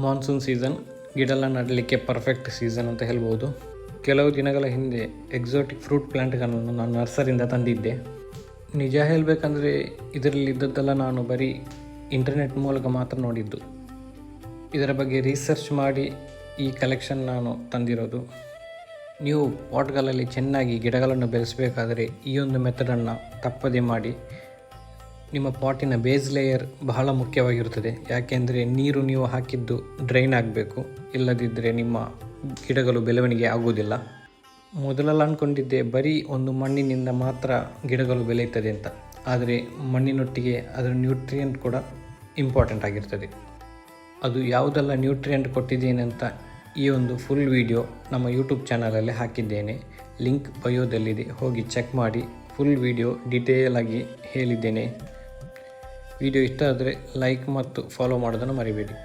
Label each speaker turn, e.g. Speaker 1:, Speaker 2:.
Speaker 1: Monsoon season ಗಿಡ ಎಲ್ಲ ನೆಡಲಿಕ್ಕೆ perfect season ಅಂತ ಹೇಳ್ಬೋದು. ಕೆಲವು ದಿನಗಳ ಹಿಂದೆ ಎಕ್ಸಾಟಿಕ್ ಫ್ರೂಟ್ ಪ್ಲ್ಯಾಂಟ್ಗಳನ್ನು ನಾನು ನರ್ಸರಿಯಿಂದ ತಂದಿದ್ದೆ. ನಿಜ ಹೇಳಬೇಕಂದ್ರೆ ಇದರಲ್ಲಿ ಇದ್ದದ್ದೆಲ್ಲ ನಾನು ಬರೀ ಇಂಟರ್ನೆಟ್ ಮೂಲಕ ಮಾತ್ರ ನೋಡಿದ್ದು. ಇದರ ಬಗ್ಗೆ ರಿಸರ್ಚ್ ಮಾಡಿ ಈ ಕಲೆಕ್ಷನ್ ನಾನು ತಂದಿರೋದು. ನೀವು ಪಾಟ್ಗಳಲ್ಲಿ ಚೆನ್ನಾಗಿ ಗಿಡಗಳನ್ನು ಬೆಳೆಸಬೇಕಾದರೆ ಈ ಒಂದು ಮೆಥಡನ್ನು ತಪ್ಪದೇ ಮಾಡಿ. ನಿಮ್ಮ ಪಾಟಿನ ಬೇಸ್ ಲೇಯರ್ ಬಹಳ ಮುಖ್ಯವಾಗಿರುತ್ತದೆ. ಯಾಕೆಂದರೆ ನೀರು ನೀವು ಹಾಕಿದ್ದು ಡ್ರೈನ್ ಆಗಬೇಕು, ಇಲ್ಲದಿದ್ದರೆ ನಿಮ್ಮ ಗಿಡಗಳು ಬೆಳವಣಿಗೆ ಆಗುವುದಿಲ್ಲ. ಮೊದಲೆಲ್ಲ ಅಂದ್ಕೊಂಡಿದ್ದೆ ಬರೀ ಒಂದು ಮಣ್ಣಿನಿಂದ ಮಾತ್ರ ಗಿಡಗಳು ಬೆಳೆಯುತ್ತದೆ ಅಂತ. ಆದರೆ ಮಣ್ಣಿನೊಟ್ಟಿಗೆ ಅದರ ನ್ಯೂಟ್ರಿಯೆಂಟ್ ಕೂಡ ಇಂಪಾರ್ಟೆಂಟ್ ಆಗಿರ್ತದೆ. ಅದು ಯಾವುದೆಲ್ಲ ನ್ಯೂಟ್ರಿಯೆಂಟ್ ಕೊಟ್ಟಿದ್ದೇನೆ ಅಂತ ಈ ಒಂದು ಫುಲ್ ವಿಡಿಯೋ ನಮ್ಮ ಯೂಟ್ಯೂಬ್ ಚಾನಲಲ್ಲಿ ಹಾಕಿದ್ದೇನೆ. ಲಿಂಕ್ ಬಯೋದಲ್ಲಿದೆ, ಹೋಗಿ ಚೆಕ್ ಮಾಡಿ. ಫುಲ್ ವಿಡಿಯೋ ಡೀಟೇಲ್ ಆಗಿ ಹೇಳಿದ್ದೇನೆ. ವಿಡಿಯೋ ಇಷ್ಟ ಆದರೆ ಲೈಕ್ ಮತ್ತು ಫಾಲೋ ಮಾಡೋದನ್ನು ಮರಿಬೇಡಿ.